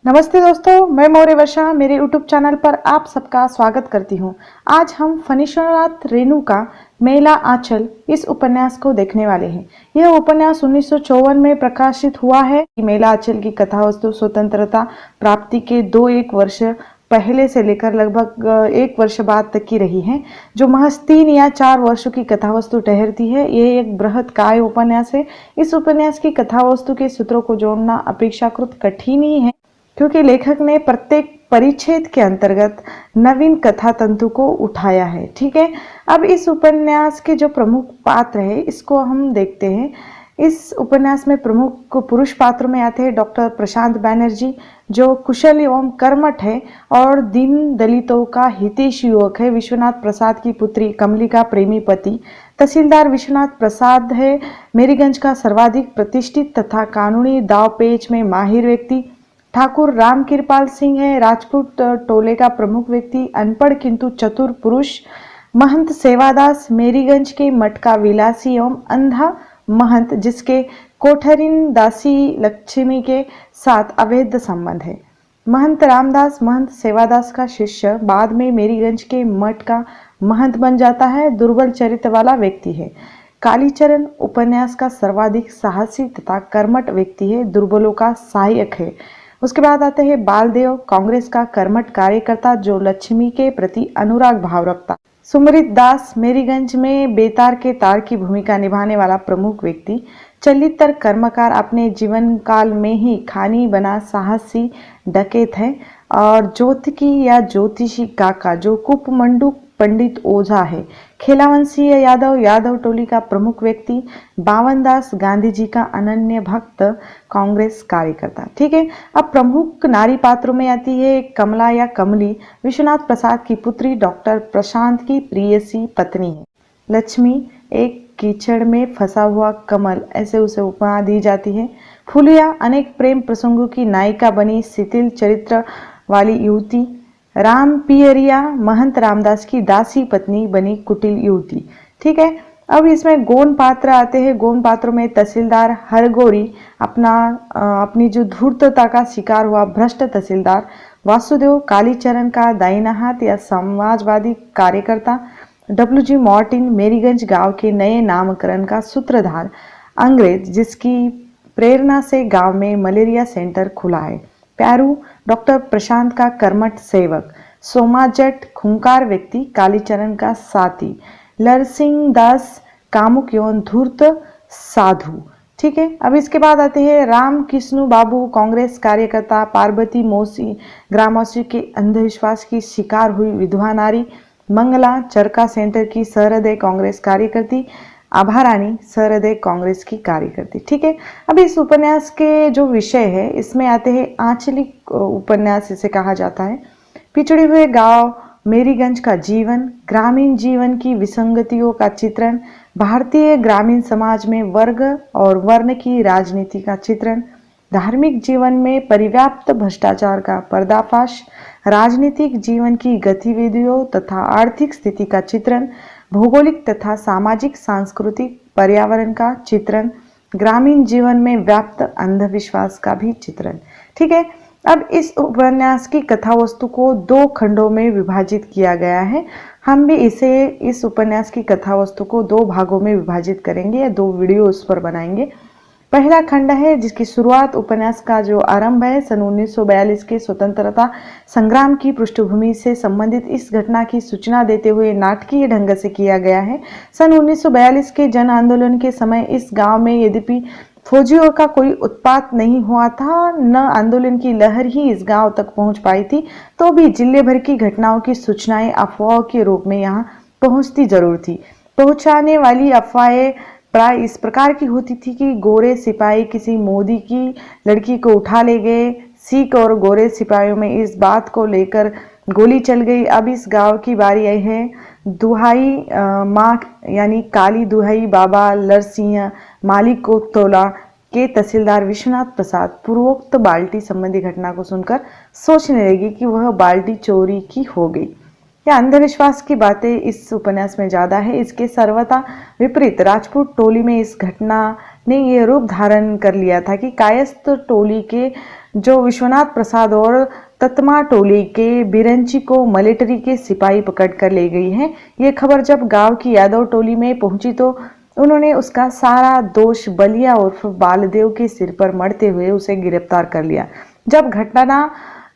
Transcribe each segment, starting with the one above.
नमस्ते दोस्तों, मैं मौर्य वर्षा मेरे यूट्यूब चैनल पर आप सबका स्वागत करती हूँ। आज हम फणीश्वरनाथ रेणु का मेला आंचल इस उपन्यास को देखने वाले हैं। यह उपन्यास 1954 में प्रकाशित हुआ है। मेला आंचल की कथा वस्तु स्वतंत्रता प्राप्ति के 2-1 वर्ष पहले से लेकर लगभग 1 वर्ष बाद तक की रही है, जो महज 3 या 4 वर्षों की कथा वस्तु ठहरती है। यह एक बृहत काय उपन्यास है। इस उपन्यास की कथा वस्तु के सूत्रों को जोड़ना अपेक्षाकृत कठिन ही है, क्योंकि लेखक ने प्रत्येक परिच्छेद के अंतर्गत नवीन कथा तंतु को उठाया है। ठीक है, अब इस उपन्यास के जो प्रमुख पात्र है इसको हम देखते हैं। इस उपन्यास में प्रमुख पुरुष पात्रों में आते हैं डॉक्टर प्रशांत बैनर्जी, जो कुशल एवं कर्मठ है और दीन दलितों का हितैषी युवक है। विश्वनाथ प्रसाद की पुत्री कमली का प्रेमी पति तहसीलदार विश्वनाथ प्रसाद है। मेरीगंज का सर्वाधिक प्रतिष्ठित तथा कानूनी दावपेच में माहिर व्यक्ति ठाकुर राम कृपाल सिंह है। राजपूत टोले का प्रमुख व्यक्ति अनपढ़ किंतु चतुर पुरुष महंत सेवादास, मेरीगंज के मठ का विलासी एवं अंधा महंत, जिसके कोठरिन दासी लक्ष्मी के साथ अवैध संबंध है। महंत रामदास महंत सेवादास का शिष्य बाद में मेरीगंज के मठ का महंत बन जाता है। दुर्बल चरित्र वाला व्यक्ति है। कालीचरण उपन्यास का सर्वाधिक साहसी तथा कर्मठ व्यक्ति है, दुर्बलों का सहायक है। उसके बाद आते हैं बालदेव, कांग्रेस का कर्मठ कार्यकर्ता जो लक्ष्मी के प्रति अनुराग भाव रखता। सुमरित दास, मेरीगंज में बेतार के तार की भूमिका निभाने वाला प्रमुख व्यक्ति। चलितर कर्मकार, अपने जीवन काल में ही खानी बना साहसी डकैत है। और ज्योतिकी या ज्योतिषी काका, जो कुपमंडूक पंडित ओझा है। खेलावंशीय यादव, यादव टोली का प्रमुख व्यक्ति। बावनदास, गांधी जी का अनन्य भक्त, कांग्रेस कार्यकर्ता। ठीक है, अब प्रमुख नारी पात्रों में आती है कमला या कमली, विश्वनाथ प्रसाद की पुत्री, डॉक्टर प्रशांत की प्रियसी पत्नी है। लक्ष्मी, एक कीचड़ में फंसा हुआ कमल, ऐसे उसे उपमा दी जाती है। फुलिया, अनेक प्रेम प्रसंगों की नायिका बनी शिथिल चरित्र वाली युवती। राम पियरिया, महंत रामदास की दासी पत्नी बनी कुटिल युवती। ठीक है, अब इसमें गौण पात्र आते हैं। गौण पात्रों में तहसीलदार हरगौरी, अपनी जो धूर्तता का शिकार हुआ भ्रष्ट तहसीलदार। वासुदेव, कालीचरण का दाहिना हाथ या समाजवादी कार्यकर्ता। WG मार्टिन, मेरीगंज गांव के नए नामकरण का सूत्रधार। अंग्रेज, जिसकी प्रेरणा से गांव में मलेरिया सेंटर खुला है। प्यारू, डॉक्टर प्रशांत का कर्मठ सेवक। सोमाजट, खूंखार व्यक्ति, कालीचरण का साथी। लरसिंह दास, कामुक एवं धूर्त साधु। ठीक है, अब इसके बाद आते हैं राम कृष्ण बाबू, कांग्रेस कार्यकर्ता। पार्वती मौसी, ग्रामवासी के अंधविश्वास की शिकार हुई विधवा नारी। मंगला, चरका सेंटर की सहृदय कांग्रेस कार्यकर्ती। आभा रानी, सहृदय कांग्रेस की कार्यकर्ती। ठीक है, अब इस उपन्यास के जो विषय है इसमें आते हैं आंचलिक उपन्यास इसे कहा जाता है। पिछड़े हुए गांव मेरीगंज का जीवन, ग्रामीण जीवन की विसंगतियों का चित्रण, भारतीय ग्रामीण समाज में वर्ग और वर्ण की राजनीति का चित्रण, धार्मिक जीवन में परिव्याप्त भ्रष्टाचार का पर्दाफाश, राजनीतिक जीवन की गतिविधियों तथा आर्थिक स्थिति का चित्रण, भौगोलिक तथा सामाजिक सांस्कृतिक पर्यावरण का चित्रण, ग्रामीण जीवन में व्याप्त अंधविश्वास का भी चित्रण। ठीक है, अब इस उपन्यास की कथा वस्तु को 2 खंडों में विभाजित किया गया है। हम भी इस उपन्यास की कथा वस्तु को 2 भागों में विभाजित करेंगे या 2 वीडियो उस पर बनाएंगे। पहला खंड है जिसकी शुरुआत उपन्यास का जो आरंभ है सन 1942 के स्वतंत्रता संग्राम की पृष्ठभूमि से संबंधित इस घटना की सूचना देते हुए नाटकीय ढंग से किया गया है। सन 1942 के जन आंदोलन के समय इस गांव में यद्यपि फौजियों का कोई उत्पात नहीं हुआ था, न आंदोलन की लहर ही इस गांव तक पहुंच पाई थी, तो भी जिले भर की घटनाओं की सूचनाएं अफवाहों के रूप में यहां पहुंचती जरूर थी। पहुंचाने वाली अफवाहें प्राय इस प्रकार की होती थी कि गोरे सिपाही किसी मोदी की लड़की को उठा ले गए। सिख और गोरे सिपाहियों में इस बात को लेकर गोली चल गई। अब इस गांव की बारी आई है। दुहाई माँ यानी काली दुहाई बाबा लरसिंह मालिक को तोला के तहसीलदार विश्वनाथ प्रसाद पूर्वोक्त बाल्टी संबंधी घटना को सुनकर सोचने लगी कि वह बाल्टी चोरी की हो गई। यह अंधविश्वास की बातें इस उपन्यास में ज्यादा है। इसके सर्वथा विपरीत राजपूत टोली में इस घटना ने यह रूप धारण कर लिया था कि कायस्थ टोली के जो विश्वनाथ प्रसाद और ततमा टोली के बिरंची को मिलिट्री के सिपाही पकड़ कर ले गई हैं। ये खबर जब गांव की यादव टोली में पहुंची तो उन्होंने उसका सारा दोष बलिया उर्फ बालदेव के सिर पर मढ़ते हुए उसे गिरफ्तार कर लिया। जब घटना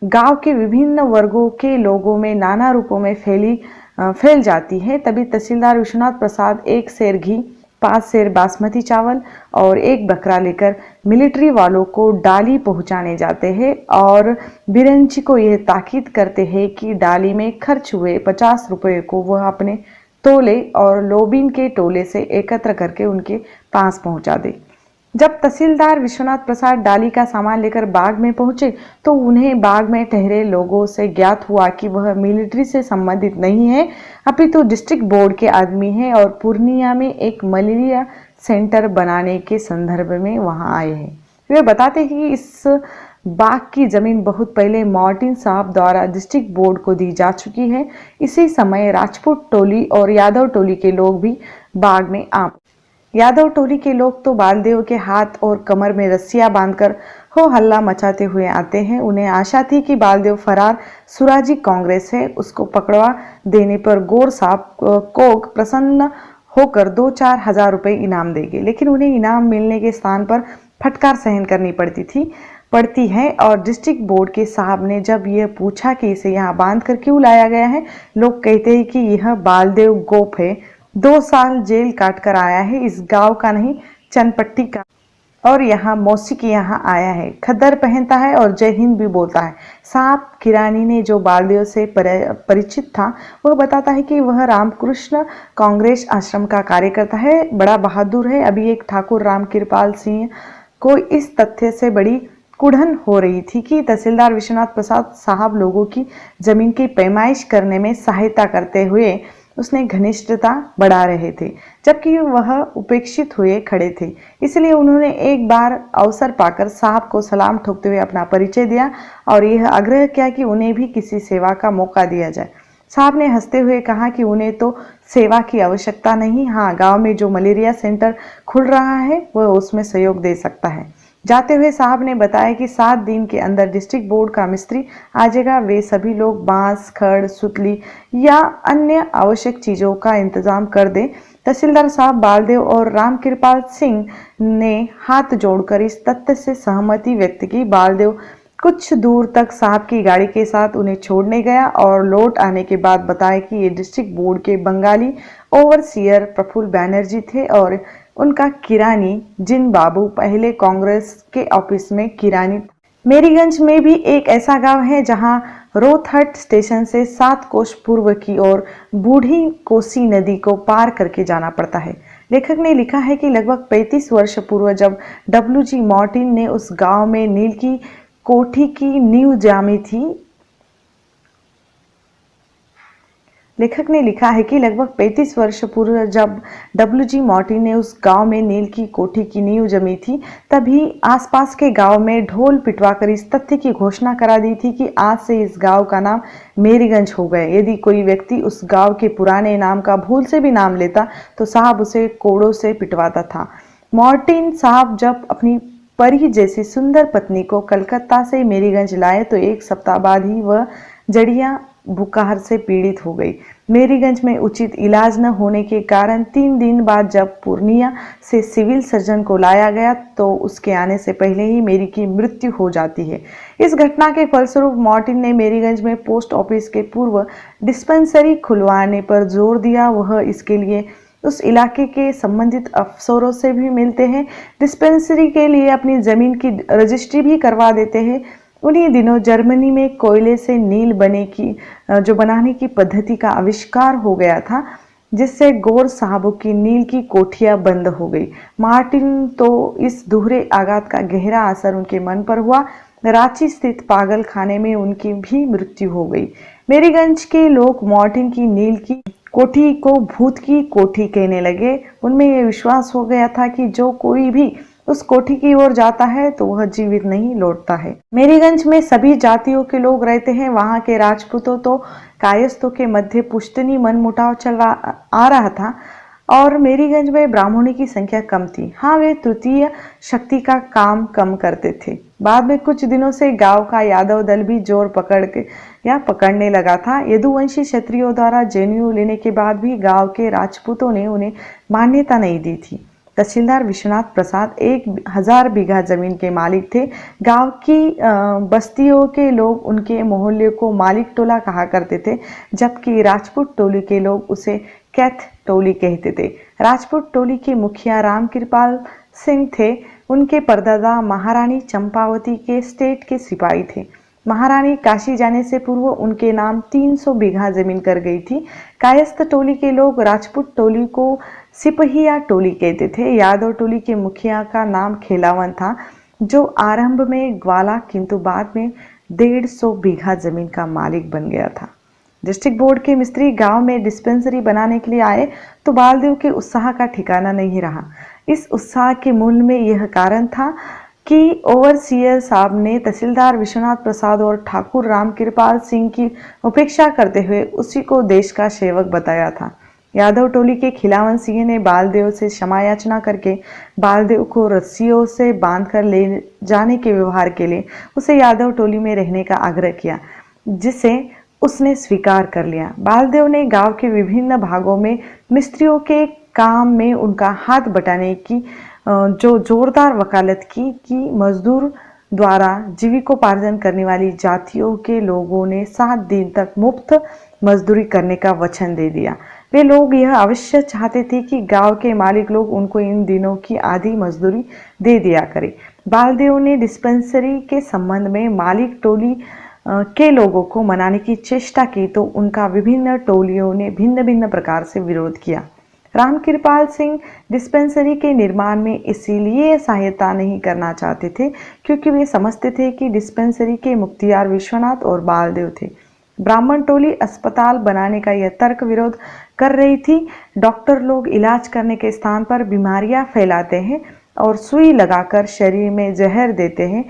गांव के विभिन्न वर्गों के लोगों में नाना रूपों में फैल जाती है, तभी तहसीलदार विश्वनाथ प्रसाद 1 सेर घी, 5 सेर बासमती चावल और 1 बकरा लेकर मिलिट्री वालों को डाली पहुंचाने जाते हैं और बिरंची को यह ताकीद करते हैं कि डाली में खर्च हुए 50 रुपये को वह अपने तोले और लोबिन के टोले से एकत्र करके उनके पास पहुंचा दे। जब तहसीलदार विश्वनाथ प्रसाद डाली का सामान लेकर बाग में पहुंचे तो उन्हें बाग में ठहरे लोगों से ज्ञात हुआ कि वह मिलिट्री से संबंधित नहीं है, अपितु डिस्ट्रिक्ट बोर्ड के आदमी हैं और पूर्णिया में एक मलेरिया सेंटर बनाने के संदर्भ में वहां आए हैं। वे बताते हैं कि इस बाग की जमीन बहुत पहले मार्टिन साहब द्वारा डिस्ट्रिक्ट बोर्ड को दी जा चुकी है। इसी समय राजपूत टोली और यादव टोली के लोग भी बाग में आ यादव टोली के लोग तो बालदेव के हाथ और कमर में रस्सियां बांधकर हो हल्ला मचाते हुए आते हैं। उन्हें आशा थी कि बालदेव फरार सुराजी कांग्रेस है, उसको पकड़वा देने पर गौर साहब कोग प्रसन्न होकर 2-4 हजार रुपए इनाम देंगे, लेकिन उन्हें इनाम मिलने के स्थान पर फटकार सहन करनी पड़ती है। और डिस्ट्रिक्ट बोर्ड के साहब ने जब यह पूछा कि इसे यहाँ बांध कर क्यों लाया गया है, लोग कहते हैं कि यह बालदेव गोप है, 2 साल जेल काट कर आया है, इस गांव का नहीं चनपट्टी का, और यहाँ मौसी के यहाँ आया है, खद्दर पहनता है और जय हिंद भी बोलता है। साहब किरानी ने जो बालदेव से परिचित था वह बताता है कि वह रामकृष्ण कांग्रेस आश्रम का कार्यकर्ता है, बड़ा बहादुर है। अभी एक ठाकुर राम कृपाल सिंह को इस तथ्य से बड़ी कुढ़न हो रही थी कि तहसीलदार विश्वनाथ प्रसाद साहब लोगों की जमीन की पैमाइश करने में सहायता करते हुए उसने घनिष्ठता बढ़ा रहे थे, जबकि वह उपेक्षित हुए खड़े थे। इसलिए उन्होंने एक बार अवसर पाकर साहब को सलाम ठोकते हुए अपना परिचय दिया और यह आग्रह किया कि उन्हें भी किसी सेवा का मौका दिया जाए। साहब ने हंसते हुए कहा कि उन्हें तो सेवा की आवश्यकता नहीं, हाँ, गांव में जो मलेरिया सेंटर खुल रहा है वह उसमें सहयोग दे सकता है। जाते हुए साहब ने बताया कि 7 दिन के अंदर डिस्ट्रिक्ट बोर्ड का मिस्त्री आ जाएगा। वे सभी लोग बांस, खड़, सुतली या अन्य आवश्यक चीजों का इंतजाम कर दें। तहसीलदार साहब बालदेव और रामकृपाल सिंह ने हाथ जोड़कर इस तथ्य से सहमति व्यक्त की। बालदेव कुछ दूर तक साहब की गाड़ी के साथ उन्हें छोड़ने गया और लौट आने के बाद बताया कि ये डिस्ट्रिक्ट बोर्ड के बंगाली ओवरसियर प्रफुल्ल बैनर्जी थे और उनका किरानी जिन बाबू पहले कांग्रेस के ऑफिस में किरानी। मेरीगंज में भी एक ऐसा गांव है जहां रोथहट स्टेशन से 7 कोस पूर्व की ओर बूढ़ी कोसी नदी को पार करके जाना पड़ता है। लेखक ने लिखा है कि लगभग 35 वर्ष पूर्व जब WG मार्टिन ने उस गांव में नील की कोठी की नींव जामी थी, लेखक ने लिखा है कि लगभग 35 वर्ष पूर्व जब WG मार्टिन ने उस गांव में नील की कोठी की नींव जमी थी, तभी आसपास के गांव में ढोल पिटवाकर इस तथ्य की घोषणा करा दी थी कि आज से इस गांव का नाम मेरीगंज हो गया। यदि कोई व्यक्ति उस गांव के पुराने नाम का भूल से भी नाम लेता तो साहब उसे कोड़ों से पिटवाता था। मार्टिन साहब जब अपनी परी जैसी सुंदर पत्नी को कलकत्ता से मेरीगंज लाए तो 1 सप्ताह बाद ही वह जड़िया बुखार से पीड़ित हो गई। मेरीगंज में उचित इलाज न होने के कारण 3 दिन बाद जब पूर्णिया से सिविल सर्जन को लाया गया तो उसके आने से पहले ही मेरी की मृत्यु हो जाती है। इस घटना के फलस्वरूप मार्टिन ने मेरीगंज में पोस्ट ऑफिस के पूर्व डिस्पेंसरी खुलवाने पर जोर दिया। वह इसके लिए उस इलाके के संबंधित अफसरों से भी मिलते हैं, डिस्पेंसरी के लिए अपनी जमीन की रजिस्ट्री भी करवा देते हैं। उन्हीं दिनों जर्मनी में कोयले से नील बनाने की पद्धति का आविष्कार हो गया था, जिससे गौर साहबों की नील की कोठियां बंद हो गई। मार्टिन तो इस दोहरे आघात का गहरा असर उनके मन पर हुआ। रांची स्थित पागल खाने में उनकी भी मृत्यु हो गई। मेरीगंज के लोग मार्टिन की नील की कोठी को भूत की कोठी कहने लगे। उनमें यह विश्वास हो गया था कि जो कोई भी उस कोठी की ओर जाता है तो वह जीवित नहीं लौटता है। मेरीगंज में सभी जातियों के लोग रहते हैं। वहां के राजपूतों तो कायस्थों के मध्य पुश्तनी मनमुटाव आ रहा था और मेरीगंज में ब्राह्मणों की संख्या कम थी। हाँ, वे तृतीय शक्ति का काम कम करते थे। बाद में कुछ दिनों से गांव का यादव दल भी जोर पकड़ के या पकड़ने लगा था। यदुवंशी क्षत्रियों द्वारा जनेऊ लेने के बाद भी गांव के राजपूतों ने उन्हें मान्यता नहीं दी थी। तहसीलदार विश्वनाथ प्रसाद 1000 बीघा जमीन के मालिक थे। गांव की बस्तियों के लोग उनके मोहल्ले को मालिक टोला कहा करते थे, जबकि राजपूत टोली के लोग उसे कैथ टोली कहते थे। राजपूत टोली के मुखिया राम कृपाल सिंह थे। उनके परदादा महारानी चंपावती के स्टेट के सिपाही थे। महारानी काशी जाने से पूर्व उनके नाम 300 बीघा जमीन कर गई थी। कायस्थ टोली के लोग राजपूत टोली को सिपहिया टोली कहते थे। यादव टोली के मुखिया का नाम खेलावन था, जो आरंभ में ग्वाला किंतु बाद में 150 बीघा जमीन का मालिक बन गया था। डिस्ट्रिक्ट बोर्ड के मिस्त्री गांव में डिस्पेंसरी बनाने के लिए आए तो बालदेव के उत्साह का ठिकाना नहीं रहा। इस उत्साह के मूल में यह कारण था कि ओवरसीयर साहब ने तहसीलदार विश्वनाथ प्रसाद और ठाकुर राम कृपाल सिंह की उपेक्षा करते हुए उसी को देश का सेवक बताया था। यादव टोली के खिलावन सिंह ने बालदेव से क्षमा याचना करके बालदेव को रस्सियों से बांधकर ले जाने के व्यवहार के लिए उसे यादव टोली में रहने का आग्रह किया, जिसे उसने स्वीकार कर लिया। बालदेव ने गांव के विभिन्न भागों में मिस्त्रियों के काम में उनका हाथ बटाने की जो जोरदार वकालत की कि मजदूर द्वारा जीविकोपार्जन करने वाली जातियों के लोगों ने 7 दिन तक मुफ्त मजदूरी करने का वचन दे दिया। वे लोग यह अवश्य चाहते थे कि गांव के मालिक लोग उनको इन दिनों की आधी मजदूरी दे दिया करें। बालदेव ने डिस्पेंसरी के संबंध में मालिक टोली के लोगों को मनाने की चेष्टा की तो उनका विभिन्न टोलियों ने भिन्न भिन्न प्रकार से विरोध किया। राम कृपाल सिंह डिस्पेंसरी के निर्माण में इसीलिए सहायता नहीं करना चाहते थे क्योंकि वे समझते थे कि डिस्पेंसरी के मुख्तियार विश्वनाथ और बालदेव थे। ब्राह्मण टोली अस्पताल बनाने का यह तर्क विरोध कर रही थी। डॉक्टर लोग इलाज करने के स्थान पर बीमारियां फैलाते हैं और सुई लगाकर शरीर में जहर देते हैं।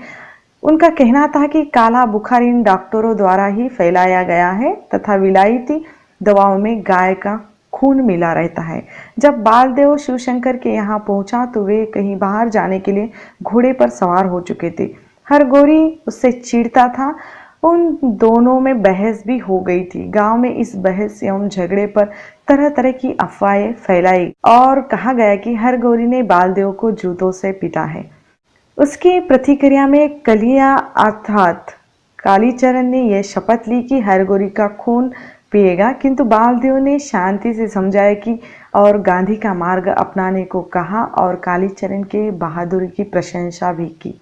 उनका कहना था कि काला बुखार इन डॉक्टरों द्वारा ही फैलाया गया है तथा विलायती दवाओं में गाय का खून मिला रहता है। जब बालदेव शिवशंकर के यहाँ पहुंचा तो वे कहीं बाहर जाने के लिए घोड़े पर सवार हो चुके थे। हरगोरी उससे चिढ़ता था। उन दोनों में बहस भी हो गई थी। गांव में इस बहस एवं झगड़े पर तरह तरह की अफवाहें फैलाई और कहा गया कि हरगोरी ने बालदेव को जूतों से पीटा है। उसकी प्रतिक्रिया में कलिया अर्थात कालीचरण ने यह शपथ ली कि हरगोरी का खून पिएगा, किंतु बालदेव ने शांति से समझाया कि और गांधी का मार्ग अपनाने को कहा और कालीचरण के बहादुरी की प्रशंसा भी की।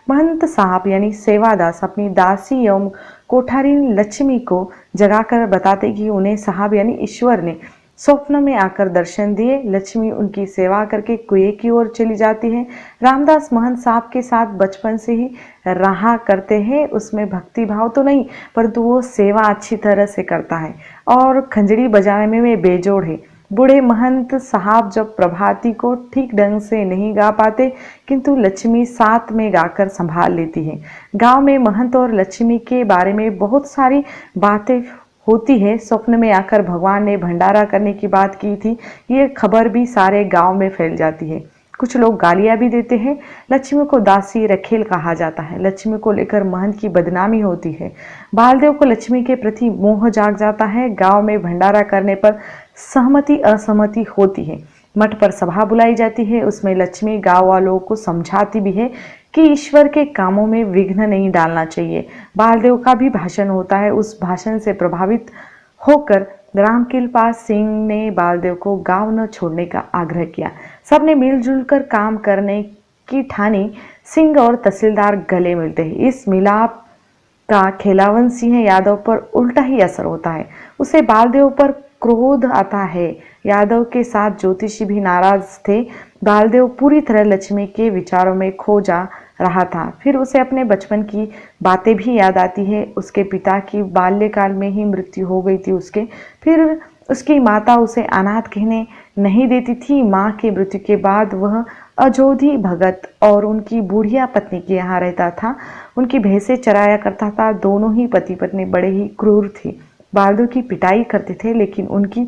महंत साहब यानी सेवादास अपनी दासी एवं कोठारीन लक्ष्मी को जगाकर बताते कि उन्हें साहब यानी ईश्वर ने स्वप्न में आकर दर्शन दिए। लक्ष्मी उनकी सेवा करके कुएं की ओर चली जाती है। रामदास महंत साहब के साथ बचपन से ही रहा करते हैं। उसमें भक्ति भाव तो नहीं, परंतु वो सेवा अच्छी तरह से करता है और खंजड़ी बजाने में वे बेजोड़ है। बूढ़े महंत साहब जब प्रभाती को ठीक ढंग से नहीं गा पाते, किंतु लक्ष्मी साथ में गाकर संभाल लेती है। गांव में महंत और लक्ष्मी के बारे में बहुत सारी बातें होती है। स्वप्न में आकर भगवान ने भंडारा करने की बात की थी, ये खबर भी सारे गांव में फैल जाती है। कुछ लोग गालियां भी देते हैं। लक्ष्मी को दासी रखेल कहा जाता है। लक्ष्मी को लेकर महंत की बदनामी होती है। बालदेव को लक्ष्मी के प्रति मोह जाग जाता है। गांव में भंडारा करने पर सहमति असहमति होती है। मठ पर सभा बुलाई जाती है। उसमें लक्ष्मी गांव वालों को समझाती भी है कि ईश्वर के कामों में विघ्न नहीं डालना चाहिए। बालदेव का भी भाषण होता है। उस भाषण से प्रभावित होकर रामकृपाल सिंह ने बालदेव को गांव न छोड़ने का आग्रह किया। सबने मिलजुल कर काम करने की ठानी। सिंह और तहसीलदार गले मिलते हैं। इस मिलाप का खेलावन सिंह यादव पर उल्टा ही असर होता है। उसे बालदेव पर क्रोध आता है। यादव के साथ ज्योतिषी भी नाराज थे। बालदेव पूरी तरह लक्ष्मी के विचारों में खो जा रहा था। फिर उसे अपने बचपन की बातें भी याद आती है। उसके पिता की बाल्यकाल में ही मृत्यु हो गई थी उसके। फिर उसकी माता उसे अनाथ कहने नहीं देती थी। माँ की मृत्यु के बाद वह अजोधी भगत और उनकी बुढ़िया पत्नी के यहाँ रहता था। उनकी भैंसें चराया करता था। दोनों ही पति पत्नी बड़े ही क्रूर थे। बालदेव की पिटाई करते थे, लेकिन उनकी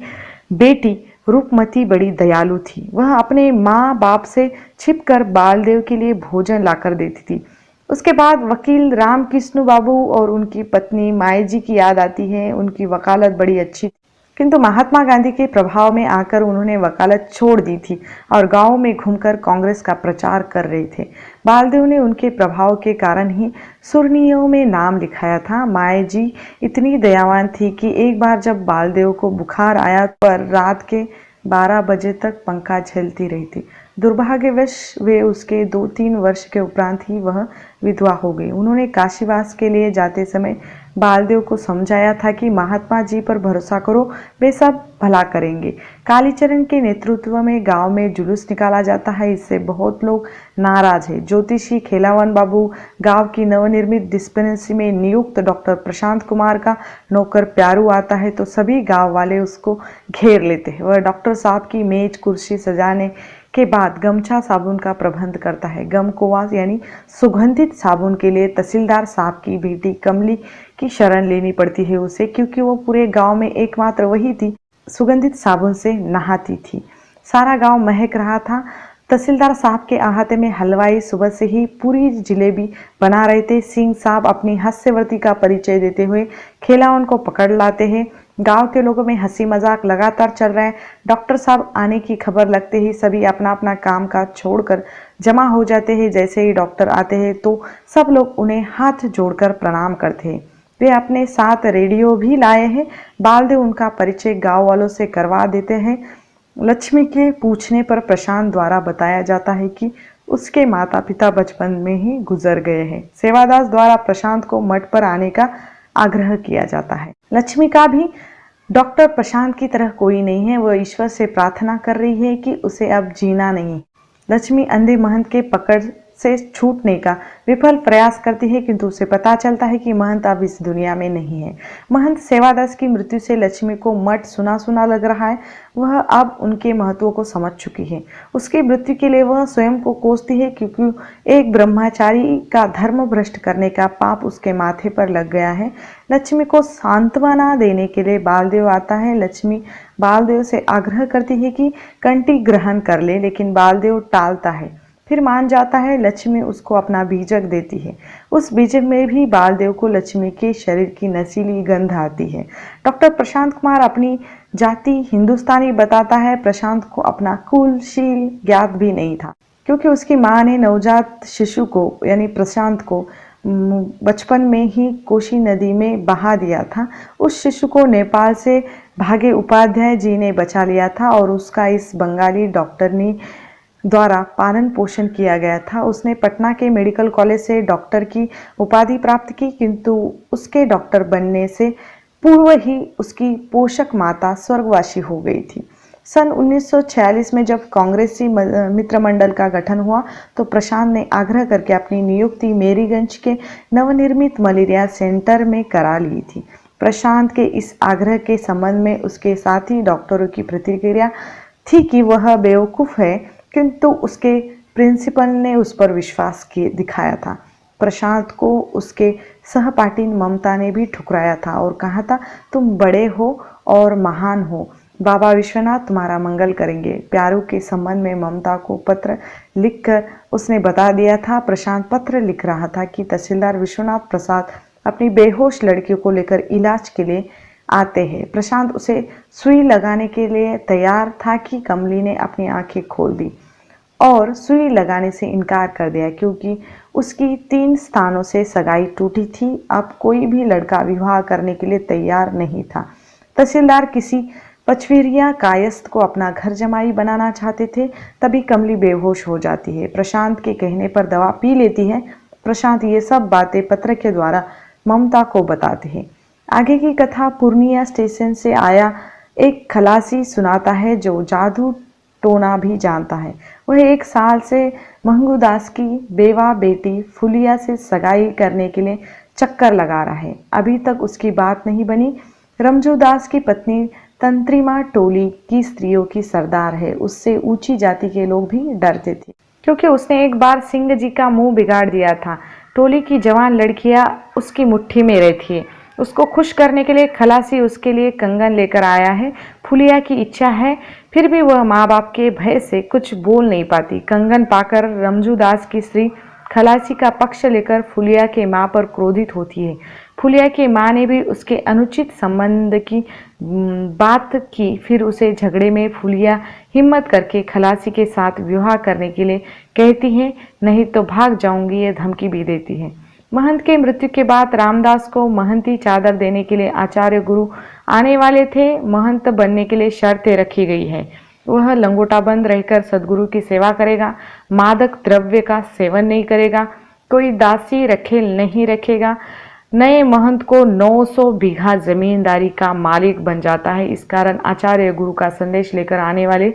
बेटी रूपमती बड़ी दयालु थी। वह अपने माँ बाप से छिपकर बालदेव के लिए भोजन लाकर देती थी। उसके बाद वकील रामकृष्ण बाबू और उनकी पत्नी माई जी की याद आती है। उनकी वकालत बड़ी अच्छी थी, किंतु महात्मा गांधी के प्रभाव में आकर उन्होंने वकालत छोड़ दी थी और गांव में घूमकर कांग्रेस का प्रचार कर रहे थे। बालदेव ने उनके प्रभाव के कारण ही सुर्खियों में नाम लिखाया था। माई जी इतनी दयावान थी कि एक बार जब बालदेव को बुखार आया पर रात के 12 बजे तक पंखा झेलती रही थी। दुर्भाग्यवश वे उसके 2-3 वर्ष के उपरांत ही वह विधवा हो गई। उन्होंने काशीवास के लिए जाते समय बालदेव को समझाया था कि महात्मा जी पर भरोसा करो, वे सब भला करेंगे। कालीचरण के नेतृत्व में गांव में जुलूस निकाला जाता है, इससे बहुत लोग नाराज हैं। ज्योतिषी खेलावन बाबू गांव की नवनिर्मित डिस्पेंसरी में नियुक्त डॉक्टर प्रशांत कुमार का नौकर प्यारू आता है तो सभी गांव वाले उसको घेर लेते हैं। वह डॉक्टर साहब की मेज कुर्सी सजाने के बाद गमछा साबुन का प्रबंध करता है। गमकोवा यानी सुगंधित साबुन के लिए तहसीलदार साहब की बेटी कमली की शरण लेनी पड़ती है उसे, क्योंकि वो पूरे गांव में एकमात्र वही थी सुगंधित साबुन से नहाती थी। सारा गांव महक रहा था। तहसीलदार साहब के अहाते में हलवाई सुबह से ही पूरी जलेबी बना रहे थे। सिंह साहब अपनी हास्यवर्ती का परिचय देते हुए खेलावन को पकड़ लाते हैं। गांव के लोगों में हंसी मजाक लगातार चल रहा है। डॉक्टर साहब आने की खबर लगते ही सभी अपना अपना काम काज छोड़कर जमा हो जाते हैं। जैसे ही डॉक्टर आते हैं तो सब लोग उन्हें हाथ जोड़कर प्रणाम करते हैं। वे अपने साथ रेडियो भी लाए हैं। बालदेव उनका परिचय गांव वालों से करवा देते हैं। लक्ष्मी के पूछने पर प्रशांत द्वारा बताया जाता है कि उसके माता पिता बचपन में ही गुजर गए हैं। सेवादास द्वारा प्रशांत को मठ पर आने का आग्रह किया जाता है। लक्ष्मी का भी डॉक्टर प्रशांत की तरह कोई नहीं है। वह ईश्वर से प्रार्थना कर रही है कि उसे अब जीना नहीं। लक्ष्मी अंधे महंत के पकड़ से छूटने का विफल प्रयास करती है, किंतु उसे पता चलता है कि महंत अब इस दुनिया में नहीं है। महंत सेवादास की मृत्यु से लक्ष्मी को मठ सुना सुना लग रहा है। वह अब उनके महत्व को समझ चुकी है। उसकी मृत्यु के लिए वह स्वयं को कोसती है, क्योंकि एक ब्रह्मचारी का धर्म भ्रष्ट करने का पाप उसके माथे पर लग गया है। लक्ष्मी को सांत्वना देने के लिए बालदेव आता है। लक्ष्मी बालदेव से आग्रह करती है कि कंठी ग्रहण कर ले, लेकिन बालदेव टालता है, फिर मान जाता है। लक्ष्मी उसको अपना बीजक देती है। उस बीजक में भी बालदेव को लक्ष्मी के शरीर की नशीली गंध आती है। डॉक्टर प्रशांत कुमार अपनी जाति हिंदुस्तानी बताता है। प्रशांत को अपना कुल शील ज्ञात भी नहीं था, क्योंकि उसकी मां ने नवजात शिशु को यानी प्रशांत को बचपन में ही कोशी नदी में बहा दिया था। उस शिशु को नेपाल से भागे उपाध्याय जी ने बचा लिया था और उसका इस बंगाली डॉक्टरनी द्वारा पालन पोषण किया गया था। उसने पटना के मेडिकल कॉलेज से डॉक्टर की उपाधि प्राप्त की, किंतु उसके डॉक्टर बनने से पूर्व ही उसकी पोषक माता स्वर्गवासी हो गई थी। सन 1946 में जब कांग्रेसी मित्र मंडल का गठन हुआ तो प्रशांत ने आग्रह करके अपनी नियुक्ति मेरीगंज के नवनिर्मित मलेरिया सेंटर में करा ली थी। प्रशांत के इस आग्रह के संबंध में उसके साथी डॉक्टरों की प्रतिक्रिया थी कि वह बेवकूफ़ है, किंतु उसके प्रिंसिपल ने उस पर विश्वास दिखाया था। प्रशांत को उसके सहपाठी ममता ने भी ठुकराया था और कहा था, तुम बड़े हो और महान हो, बाबा विश्वनाथ तुम्हारा मंगल करेंगे। प्यारू के संबंध में ममता को पत्र लिखकर उसने बता दिया था। प्रशांत पत्र लिख रहा था कि तहसीलदार विश्वनाथ प्रसाद अपनी बेहोश लड़कियों को लेकर इलाज के लिए आते हैं। प्रशांत उसे सुई लगाने के लिए तैयार था कि कमली ने अपनी आंखें खोल दी और सुई लगाने से इनकार कर दिया, क्योंकि उसकी 3 स्थानों से सगाई टूटी थी। अब कोई भी लड़का विवाह करने के लिए तैयार नहीं था। तहसीलदार किसी पचवीरिया कायस्थ को अपना घर जमाई बनाना चाहते थे। तभी कमली बेहोश हो जाती है। प्रशांत के कहने पर दवा पी लेती है। प्रशांत ये सब बातें पत्र के द्वारा ममता को बताते हैं। आगे की कथा पूर्णिया स्टेशन से आया एक खलासी सुनाता है, जो जादू टोना भी जानता है। वह 1 साल से मंगूदास की बेवा बेटी फुलिया से सगाई करने के लिए चक्कर लगा रहा है। अभी तक उसकी बात नहीं बनी। रमजूदास की पत्नी तंत्रिमा टोली की स्त्रियों की सरदार है। उससे ऊंची जाति के लोग भी डरते थे, क्योंकि उसने एक बार सिंह जी का मुंह बिगाड़ दिया था। टोली की जवान लड़कियां उसकी मुट्ठी में रहती है। उसको खुश करने के लिए खलासी उसके लिए कंगन लेकर आया है। फुलिया की इच्छा है, फिर भी वह माँ बाप के भय से कुछ बोल नहीं पाती। कंगन पाकर रमजूदास की स्त्री खलासी का पक्ष लेकर फुलिया के मां पर क्रोधित होती है। फुलिया की मां ने भी उसके अनुचित संबंध की बात की। फिर उसे झगड़े में फुलिया हिम्मत करके खलासी के साथ विवाह करने के लिए कहती है, नहीं तो भाग जाऊंगी, ये धमकी भी देती है। महंत के मृत्यु के बाद रामदास को महंती चादर देने के लिए आचार्य गुरु आने वाले थे। महंत बनने के लिए शर्तें रखी गई है। वह लंगोटा बंद रहकर सदगुरु की सेवा करेगा, मादक द्रव्य का सेवन नहीं करेगा, कोई दासी रखेल नहीं रखेगा। नए महंत को 900 बीघा जमींदारी का मालिक बन जाता है। इस कारण आचार्य गुरु का संदेश लेकर आने वाले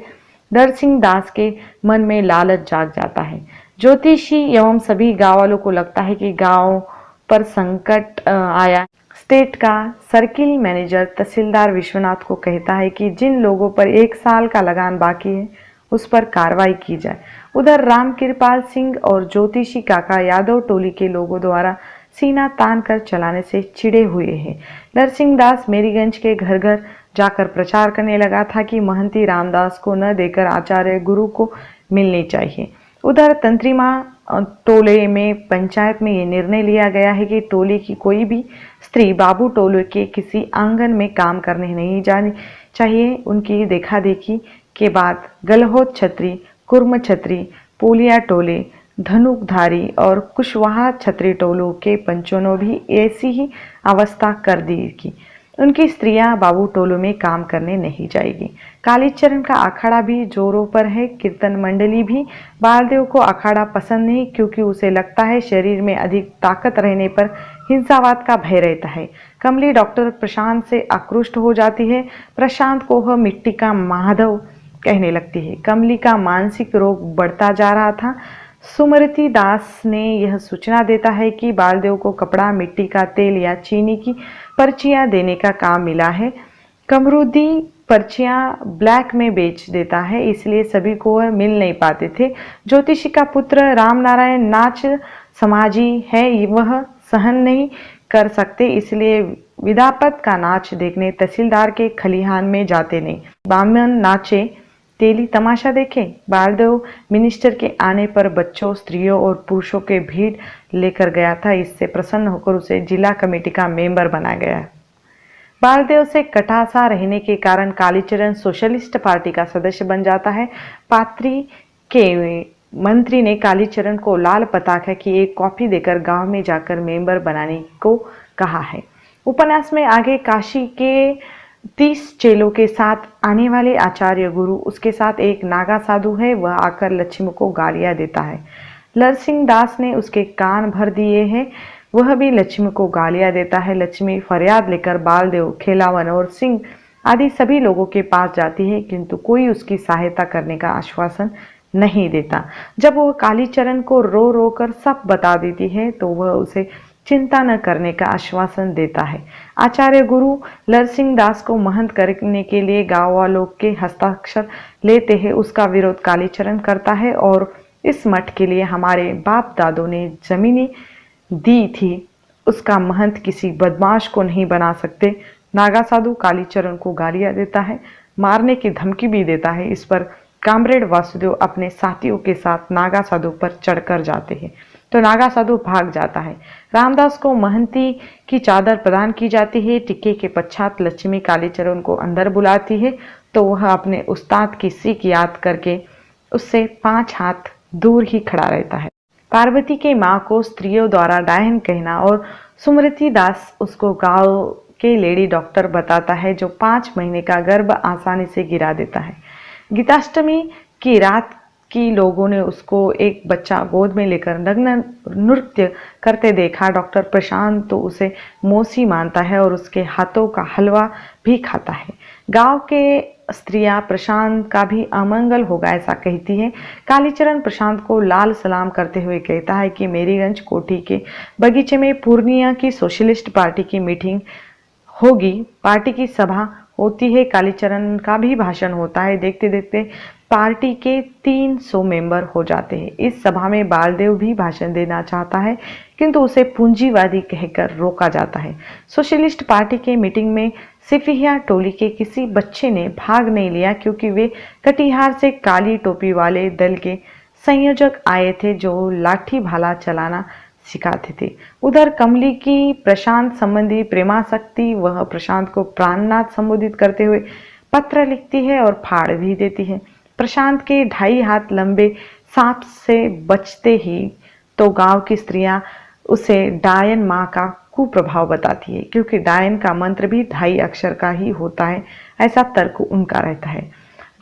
नरसिंह दास के मन में लालच जाग जाता है। ज्योतिषी एवं सभी गांव वालों को लगता है कि गांव पर संकट आया। स्टेट का सर्किल मैनेजर तहसीलदार विश्वनाथ को कहता है कि जिन लोगों पर 1 साल का लगान बाकी है उस पर कार्रवाई की जाए। उधर राम कृपाल सिंह और ज्योतिषी काका यादव टोली के लोगों द्वारा सीना तान कर चलाने से चिढ़े हुए हैं। नरसिंह दास मेरीगंज के घर घर जाकर प्रचार करने लगा था कि महंती रामदास को न देकर आचार्य गुरु को मिलनी चाहिए। उधर तंत्रीमा टोले में पंचायत में ये निर्णय लिया गया है कि टोले की कोई भी स्त्री बाबू टोले के किसी आंगन में काम करने नहीं जानी चाहिए। उनकी देखा देखी के बाद गलहोत छत्री, कुर्म छत्री, पोलिया टोले, धनुकधारी और कुशवाहा छत्री टोलों के पंचों ने भी ऐसी ही अवस्था कर दी कि उनकी स्त्रियां बाबू टोलों में काम करने नहीं जाएगी। कालीचरण का अखाड़ा भी जोरों पर है। कीर्तन मंडली भी बालदेव को अखाड़ा पसंद नहीं, क्योंकि उसे लगता है शरीर में अधिक ताकत रहने पर हिंसावाद का भय रहता है। कमली डॉक्टर प्रशांत से आक्रुष्ट हो जाती है। प्रशांत को वह मिट्टी का माधव कहने लगती है। कमली का मानसिक रोग बढ़ता जा रहा था। सुमृति दास ने यह सूचना देता है कि बालदेव को कपड़ा, मिट्टी का तेल या चीनी की पर्चियां देने का काम मिला है। कमरुद्दी पर्चियां ब्लैक में बेच देता है, इसलिए सभी को वह मिल नहीं पाते थे। ज्योतिषी का पुत्र रामनारायण नाच समाजी है, वह सहन नहीं कर सकते, इसलिए विदापत का नाच देखने तहसीलदार के खलिहान में जाते नहीं। बामन नाचे, तेली तमाशा देखे। बालदेव मिनिस्टर के आने पर बच्चों, स्त्रियों और पुरुषों के भीड़ लेकर गया था। इससे प्रसन्न होकर उसे जिला कमेटी का मेंबर बनाया गया। बालदेव से कटासा रहने के कारण कालीचरण सोशलिस्ट पार्टी का सदस्य बन जाता है। पात्री के मंत्री ने कालीचरण को लाल पताका की एक कॉपी देकर गांव में जाकर मेंबर बनाने को कहा है। उपन्यास में आगे काशी के 30 चेलों के साथ आने वाले आचार्य गुरु, उसके साथ एक नागा साधु है। वह आकर लक्ष्मी को गालियां देता है। नरसिंह दास ने उसके कान भर दिए हैं। वह भी लक्ष्मी को गालियां देता है। लक्ष्मी फरियाद लेकर बालदेव, खेलावन और सिंह आदि सभी लोगों के पास जाती है, किंतु कोई उसकी सहायता करने का आश्वासन नहीं देता। जब वह कालीचरण को रो रो कर सब बता देती है तो वह उसे चिंता न करने का आश्वासन देता है। आचार्य गुरु नरसिंह दास को महंत करने के लिए गांव वालों के हस्ताक्षर लेते हैं। उसका विरोध कालीचरण करता है और इस मठ के लिए हमारे बाप दादों ने जमीनें दी थी, उसका महंत किसी बदमाश को नहीं बना सकते। नागा साधु कालीचरण को गालियां देता है, मारने की धमकी भी देता है। इस पर कामरेड वासुदेव अपने साथियों के साथ नागा साधु पर चढ़कर जाते हैं तो नागा साधु भाग जाता है। रामदास को महंती की चादर प्रदान की जाती है। टिक्के के पश्चात लक्ष्मी कालीचरण को अंदर बुलाती है तो वह अपने उस्ताद की सीख याद करके उससे 5 हाथ दूर ही खड़ा रहता है। पार्वती के माँ को स्त्रियों द्वारा डायन कहना और सुमृति दास उसको गांव के लेडी डॉक्टर बताता है जो 5 महीने का गर्भ आसानी से गिरा देता है। गीताष्टमी की रात की लोगों ने उसको एक बच्चा गोद में लेकर नग्न नृत्य करते देखा। डॉक्टर प्रशांत तो उसे मौसी मानता है और उसके हाथों का हलवा भी खाता है। गांव के स्त्रियां प्रशांत का भी अमंगल होगा ऐसा कहती है। कालीचरण प्रशांत को लाल सलाम करते हुए कहता है कि मेरीगंज कोठी के बगीचे में पूर्णिया की सोशलिस्ट पार्टी की मीटिंग होगी, पार्टी की सभा होती है। कालीचरण का भी भाषण होता है। देखते देखते पार्टी के 300 मेंबर हो जाते हैं। इस सभा में बालदेव भी भाषण देना चाहता है, किंतु उसे पूंजीवादी कहकर रोका जाता है। सोशलिस्ट पार्टी के मीटिंग में सिफिया टोली के किसी बच्चे ने भाग नहीं लिया, क्योंकि वे कटिहार से काली टोपी वाले दल के संयोजक आए थे जो लाठी भाला चलाना सिखाते थे। उधर कमली की प्रशांत संबंधी प्रेमासक्ति, वह प्रशांत को प्राणनाथ संबोधित करते हुए पत्र लिखती है और फाड़ भी देती है। प्रशांत के 2.5 हाथ लंबे सांप से बचते ही तो गांव की स्त्रियां उसे डायन माँ का कुप्रभाव बताती है, क्योंकि डायन का मंत्र भी 2.5 अक्षर का ही होता है, ऐसा तर्क उनका रहता है।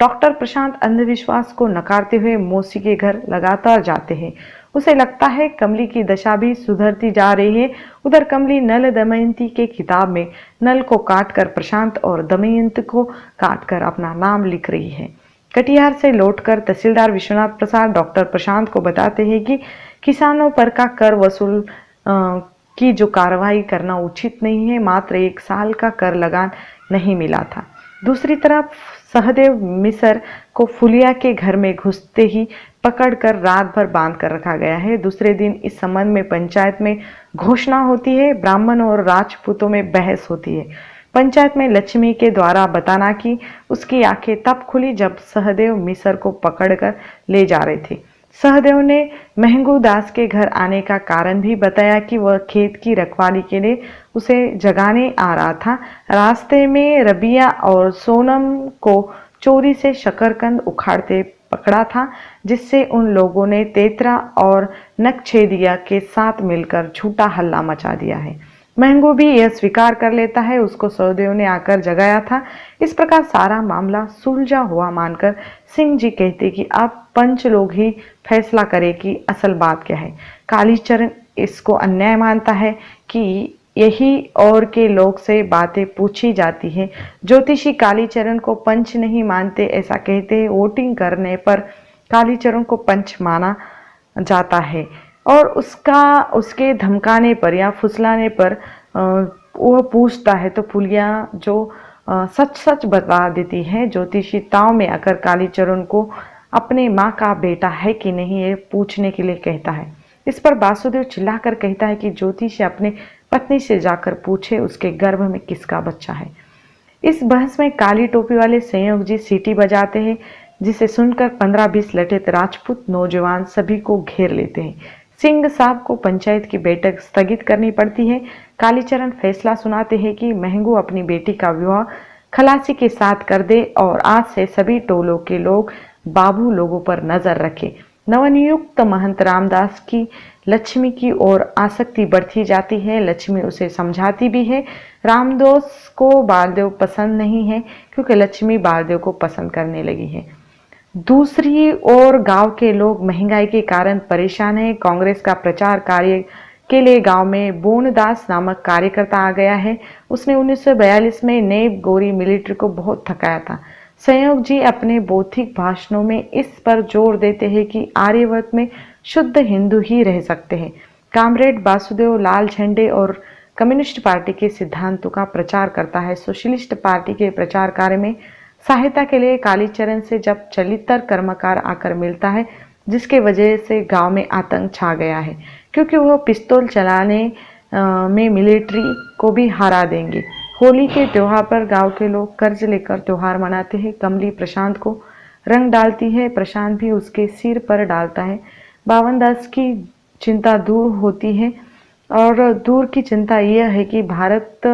डॉक्टर प्रशांत अंधविश्वास को नकारते हुए मौसी के घर लगातार जाते हैं। उसे लगता है कमली की दशा भी सुधरती जा रही है। उधर कमली नल दमयंती के किताब में नल को काटकर प्रशांत और दमयंती को काटकर अपना नाम लिख रही है। कटिहार से लौटकर तहसीलदार विश्वनाथ प्रसाद डॉक्टर प्रशांत को बताते हैं कि किसानों पर का कर वसूल की जो कार्रवाई करना उचित नहीं है, मात्र 1 साल का कर लगान नहीं मिला था। दूसरी तरफ सहदेव मिसर को फुलिया के घर में घुसते ही पकड़कर रात भर बांध कर रखा गया है। दूसरे दिन इस संबंध में पंचायत में घोषणा होती है। ब्राह्मण और राजपूतों में बहस होती है। पंचायत में लक्ष्मी के द्वारा बताना कि उसकी आंखें तब खुली जब सहदेव मिसर को पकड़कर ले जा रहे थे। सहदेव ने महंगू दास के घर आने का कारण भी बताया कि वह खेत की रखवाली के लिए उसे जगाने आ रहा था। रास्ते में रबिया और सोनम को चोरी से शकरकंद उखाड़ते पकड़ा था, जिससे उन लोगों ने तेतरा और नक्छेदिया के साथ मिलकर झूठा हल्ला मचा दिया है। महंगू भी यह स्वीकार कर लेता है, उसको सहदेव ने आकर जगाया था। इस प्रकार सारा मामला सुलझा हुआ मानकर सिंह जी कहते कि अब पंच लोग ही फैसला करें कि असल बात क्या है। कालीचरण इसको अन्याय मानता है कि यही और के लोग से बातें पूछी जाती है। ज्योतिषी कालीचरण को पंच नहीं मानते ऐसा कहते हैं। वोटिंग करने पर कालीचरण को पंच माना जाता है और उसके धमकाने पर या फुसलाने पर वह पूछता है तो फुलिया जो सच सच बता देती है। ज्योतिषी ताव में आकर कालीचरण को अपने माँ का बेटा है कि नहीं ये पूछने के लिए कहता है। इस पर वासुदेव चिल्लाकर कहता है कि ज्योतिषी अपने पत्नी से जाकर पूछे उसके गर्भ में किसका बच्चा है। इस बहस में काली टोपी वाले संयोग जी सीटी बजाते हैं, जिसे सुनकर 15-20 लठित राजपूत नौजवान सभी को घेर लेते हैं। सिंह साहब को पंचायत की बैठक स्थगित करनी पड़ती है। कालीचरण फैसला सुनाते हैं कि महंगू अपनी बेटी का विवाह खलासी के साथ कर दे और आज से सभी टोलों के लोग बाबू लोगों पर नजर रखे। नवनियुक्त महंत रामदास की लक्ष्मी की ओर आसक्ति बढ़ती जाती है। लक्ष्मी उसे समझाती भी है। रामदास को बालदेव पसंद नहीं है, क्योंकि लक्ष्मी बालदेव को पसंद करने लगी है। दूसरी ओर गांव के लोग महंगाई के कारण परेशान हैं। कांग्रेस का प्रचार कार्य के लिए गांव में बोनदास नामक कार्यकर्ता आ गया है। उसने 1942 में नैब गोरी मिलिट्री को बहुत थकाया था। संयोग जी अपने बौद्धिक भाषणों में इस पर जोर देते हैं कि आर्यवर्त में शुद्ध हिंदू ही रह सकते हैं। कामरेड वासुदेव लाल झंडे और कम्युनिस्ट पार्टी के सिद्धांतों का प्रचार करता है। सोशलिस्ट पार्टी के प्रचार कार्य में सहायता के लिए कालीचरण से जब चलितर कर्मकार आकर मिलता है, जिसके वजह से गांव में आतंक छा गया है, क्योंकि वह पिस्तौल चलाने में मिलिट्री को भी हरा देंगे। होली के त्योहार पर गांव के लोग कर्ज लेकर त्योहार मनाते हैं। कमली प्रशांत को रंग डालती है, प्रशांत भी उसके सिर पर डालता है। बावनदास की चिंता दूर होती है और दूर की चिंता यह है कि भारत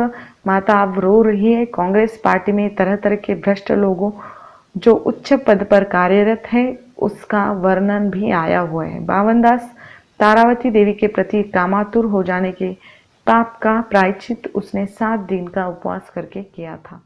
माता अब रो रही है। कांग्रेस पार्टी में तरह तरह के भ्रष्ट लोगों जो उच्च पद पर कार्यरत है उसका वर्णन भी आया हुआ है। बावनदास तारावती देवी के प्रति कामातुर हो जाने के पाप का प्रायश्चित उसने 7 दिन का उपवास करके किया था।